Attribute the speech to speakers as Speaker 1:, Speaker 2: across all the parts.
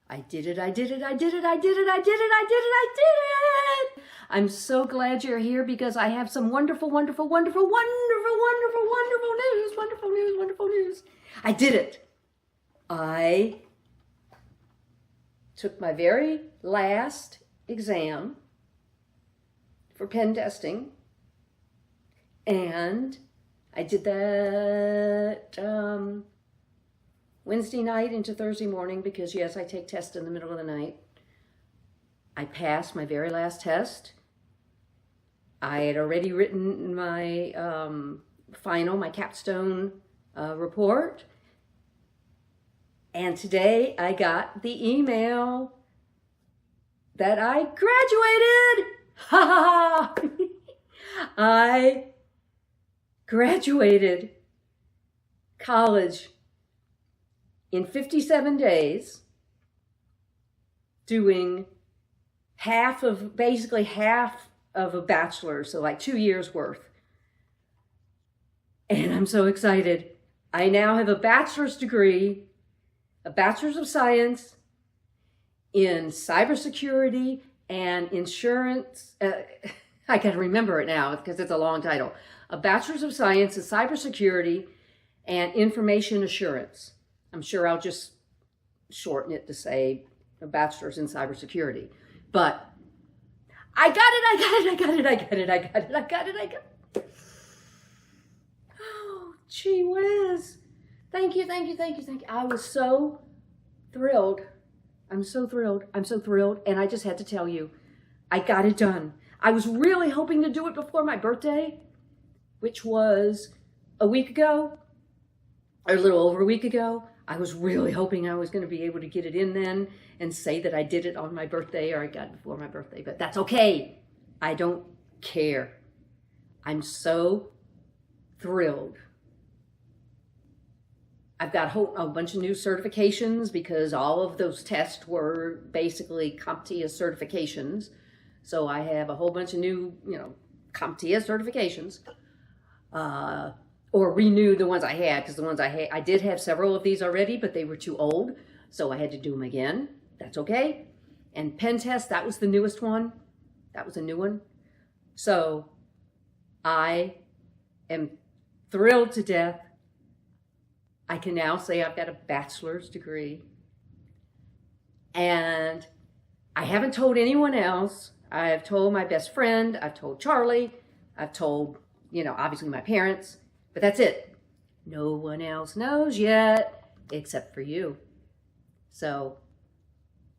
Speaker 1: I did it, I did it, I did it, I did it, I did it, I did it, I did it! I'm so glad you're here because I have some wonderful, wonderful, wonderful, wonderful, wonderful, wonderful news, wonderful news, wonderful news. I did it. I took my very last exam for pen testing, and I did that Wednesday night into Thursday morning because, yes, I take tests in the middle of the night. I passed my very last test. I had already written my my capstone report. And today I got the email that I graduated. Ha ha ha! I graduated college in 57 days, doing basically half of a bachelor, so like 2 years worth. And I'm so excited. I now have a bachelor's degree, a bachelor's of science in cybersecurity and insurance. I gotta remember it now because it's a long title. A bachelor's of science in cybersecurity and information assurance. I'm sure I'll just shorten it to say a bachelor's in cybersecurity. But I got it. Oh, gee whiz. Thank you. I was so thrilled. I'm so thrilled. And I just had to tell you, I got it done. I was really hoping to do it before my birthday, which was a week ago, or a little over a week ago. I was really hoping I was going to be able to get it in then and say that I did it on my birthday or I got it before my birthday, but that's okay. I don't care. I'm so thrilled. I've got a bunch of new certifications because all of those tests were basically CompTIA certifications. So I have a whole bunch of new, CompTIA certifications. Or renew the ones I had, because the ones I did have several of these already, but they were too old, so I had to do them again. That's okay. And pen test, that was the newest one. That was a new one. So I am thrilled to death. I can now say I've got a bachelor's degree. And I haven't told anyone else. I've told my best friend, I've told Charlie, I've told, obviously my parents. But that's it. No one else knows yet, except for you. So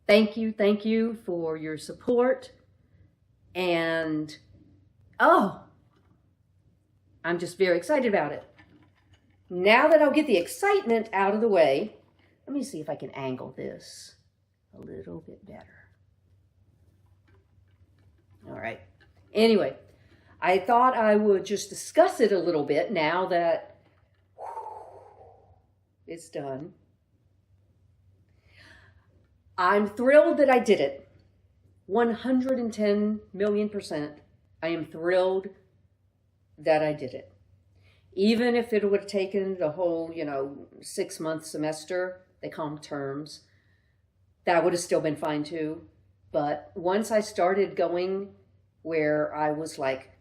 Speaker 1: thank you for your support. And, I'm just very excited about it. Now that I'll get the excitement out of the way, let me see if I can angle this a little bit better. All right. Anyway. I thought I would just discuss it a little bit now that it's done. I'm thrilled that I did it. 110 million%. I am thrilled that I did it. Even if it would have taken the whole, 6-month semester, they call them terms, that would have still been fine too. But once I started going where I was like,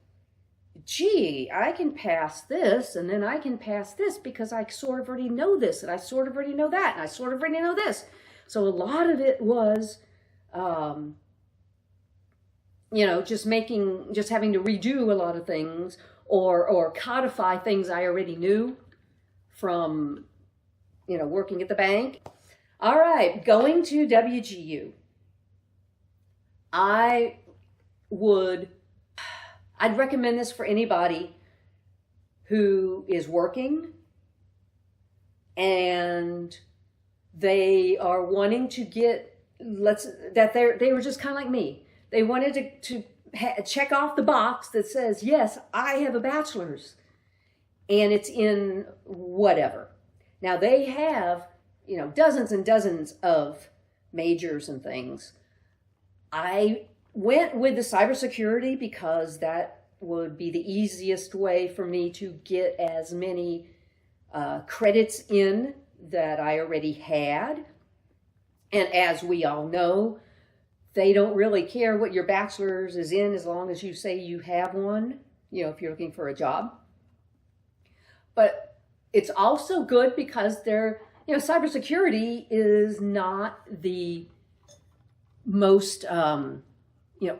Speaker 1: gee, I can pass this, and then I can pass this because I sort of already know this, and I sort of already know that, and I sort of already know this. So a lot of it was, just having to redo a lot of things or codify things I already knew from, working at the bank. All right, going to WGU. I'd recommend this for anybody who is working and they are wanting to get, they were just kind of like me. They wanted to check off the box that says, yes, I have a bachelor's, and it's in whatever. Now they have, dozens and dozens of majors and things. I went with the cybersecurity because that would be the easiest way for me to get as many credits in that I already had. And as we all know, they don't really care what your bachelor's is in as long as you say you have one, if you're looking for a job. But it's also good because cybersecurity is not the most,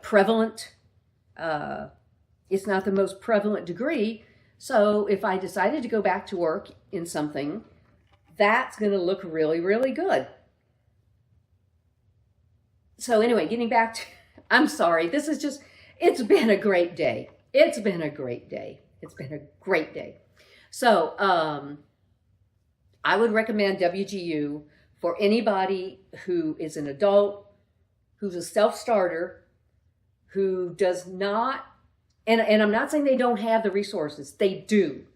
Speaker 1: prevalent, it's not the most prevalent degree. So if I decided to go back to work in something, that's going to look really, really good. So anyway, getting back to, I'm sorry, it's been a great day. It's been a great day. It's been a great day. So I would recommend WGU for anybody who is an adult, who's a self-starter, who does not, and I'm not saying they don't have the resources, they do.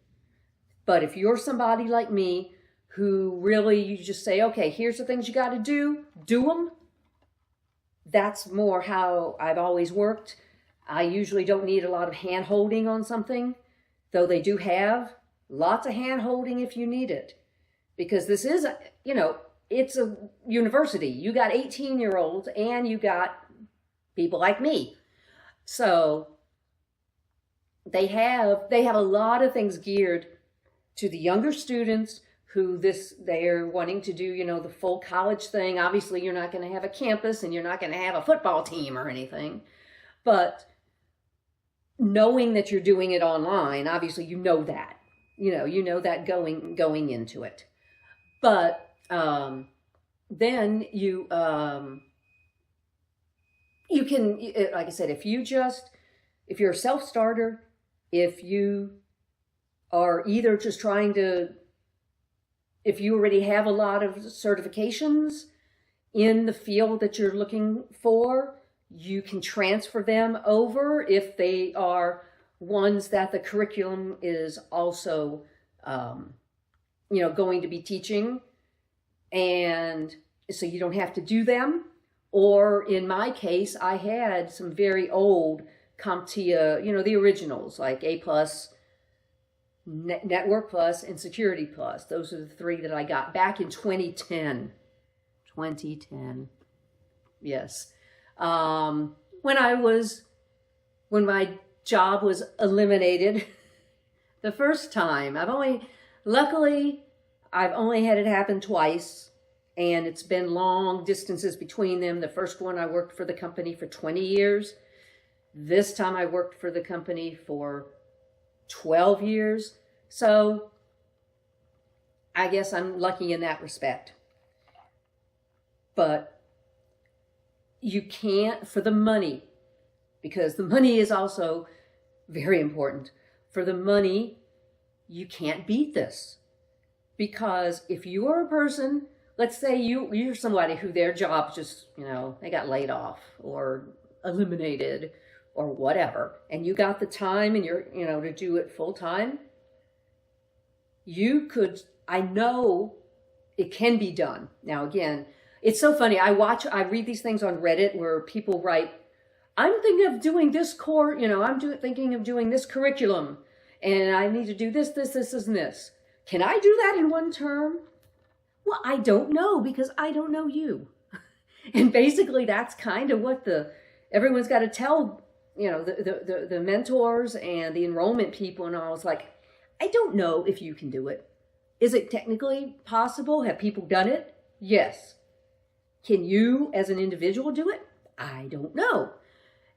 Speaker 1: But if you're somebody like me who really, you just say, okay, here's the things you got to do them. That's more how I've always worked. I usually don't need a lot of hand holding on something, though they do have lots of hand holding if you need it. Because this is, it's a university. You got 18-year-olds and you got people like me. So they have a lot of things geared to the younger students who they're wanting to do, the full college thing. Obviously, you're not going to have a campus and you're not going to have a football team or anything. But knowing that you're doing it online, obviously you know that. You know that going into it. But then you can, like I said, if you're a self-starter, if you are either just if you already have a lot of certifications in the field that you're looking for, you can transfer them over if they are ones that the curriculum is also, going to be teaching. And so you don't have to do them. Or in my case, I had some very old CompTIA, the originals like A+, Network Plus, and Security Plus. Those are the three that I got back in 2010. 2010. Yes. When my job was eliminated the first time. Luckily, I've only had it happen twice, and it's been long distances between them. The first one, I worked for the company for 20 years. This time I worked for the company for 12 years. So I guess I'm lucky in that respect. But you can't, for the money, because the money is also very important. For the money, you can't beat this. Because if you are a person, let's say you're somebody who their job just, they got laid off or eliminated or whatever, and you got the time and you're, to do it full time, I know it can be done. Now, again, it's so funny. I read these things on Reddit where people write, I'm thinking of doing this thinking of doing this curriculum, and I need to do this, and this. Can I do that in one term? Well, I don't know, because I don't know you. And basically that's kind of what everyone's got to tell, the mentors and the enrollment people and all. It's like, I don't know if you can do it. Is it technically possible? Have people done it? Yes. Can you as an individual do it? I don't know.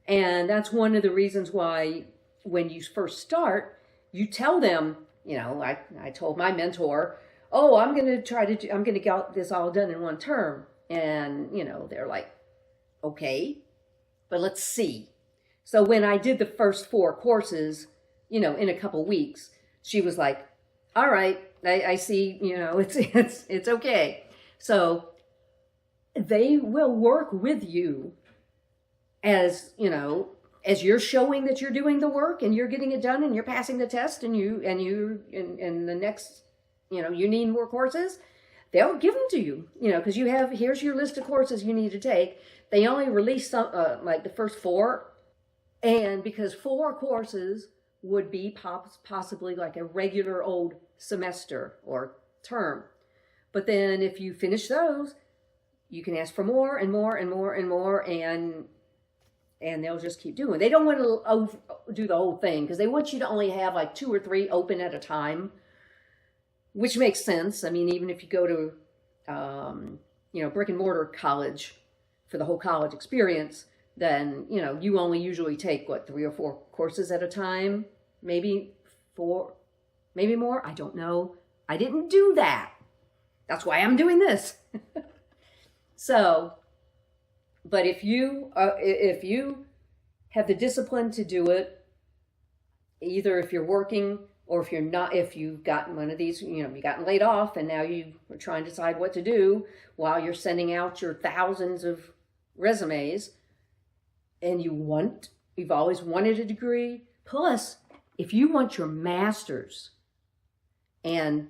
Speaker 1: And that's one of the reasons why when you first start, you tell them, I told my mentor, oh, I'm going to get this all done in one term. And, they're like, okay, but let's see. So when I did the first 4 courses, in a couple weeks, she was like, all right, I see, it's okay. So they will work with you as you're showing that you're doing the work and you're getting it done and you're passing the test and the next, you need more courses, they'll give them to you, because here's your list of courses you need to take. They only release some, like the first 4, and because 4 courses would be possibly like a regular old semester or term. But then if you finish those, you can ask for more and more and more and more, and they'll just keep doing. They don't want to do the whole thing because they want you to only have like 2 or 3 open at a time, which makes sense. I mean, even if you go to, brick and mortar college for the whole college experience, then, you only usually take, 3 or 4 courses at a time, maybe 4, maybe more. I don't know. I didn't do that. That's why I'm doing this. So, but if you have the discipline to do it, either if you're working or if you're not, if you've gotten one of these, you've gotten laid off and now you are trying to decide what to do while you're sending out your thousands of resumes, and you've always wanted a degree. Plus, if you want your master's, and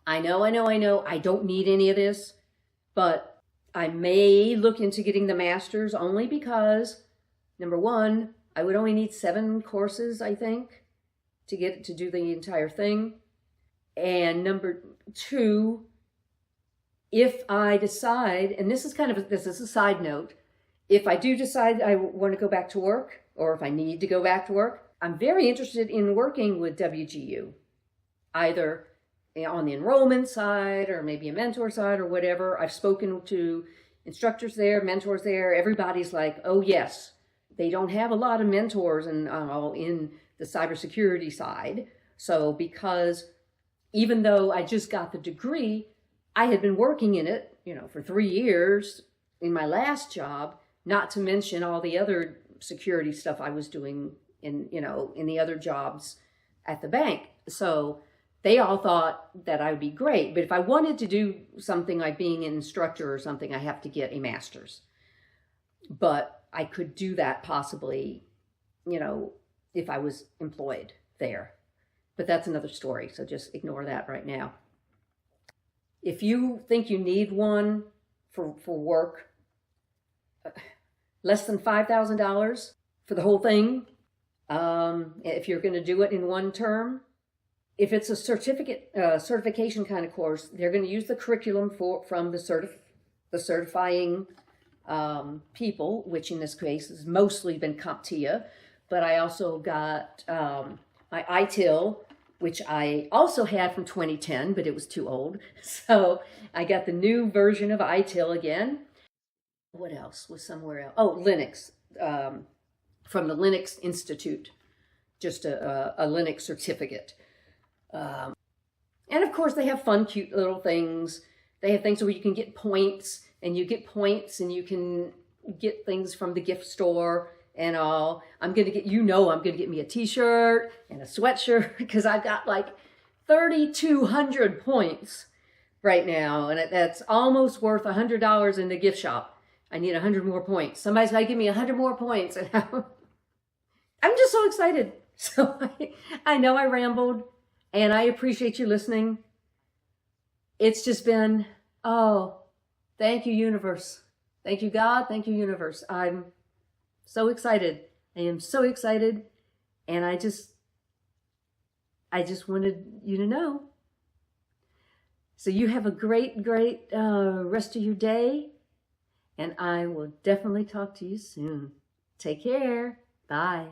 Speaker 1: I know, I don't need any of this, but I may look into getting the master's only because, number one, I would only need 7 courses, I think, to do the entire thing. And number 2, if I decide, and this is a side note, if I do decide I want to go back to work, or if I need to go back to work, I'm very interested in working with WGU, either on the enrollment side or maybe a mentor side or whatever. I've spoken to instructors there, mentors there. Everybody's like, oh yes, they don't have a lot of mentors in the cybersecurity side. So because even though I just got the degree, I had been working in it, for 3 years in my last job, not to mention all the other security stuff I was doing in the other jobs at the bank. So they all thought that I would be great. But if I wanted to do something like being an instructor or something, I have to get a master's. But I could do that possibly, if I was employed there. But that's another story, so just ignore that right now. If you think you need one for work, less than $5,000 for the whole thing, if you're going to do it in one term. If it's a certification kind of course, they're going to use the curriculum from the certifying people, which in this case has mostly been CompTIA. But I also got my ITIL, which I also had from 2010, but it was too old. So I got the new version of ITIL again. What else was somewhere else? Oh, Linux, from the Linux Institute, just a Linux certificate. And of course they have fun, cute little things. They have things where you can get points, and you can get things from the gift store and all. I'm going to get me a t-shirt and a sweatshirt because I've got like 3,200 points right now. And that's almost worth $100 in the gift shop. I need 100 more points. Somebody's got to give me 100 more points. And I'm just so excited. So I know I rambled. And I appreciate you listening. It's just been, thank you, universe. Thank you, God. Thank you, universe. I'm so excited. I am so excited. And I just wanted you to know. So you have a great, great rest of your day. And I will definitely talk to you soon. Take care. Bye.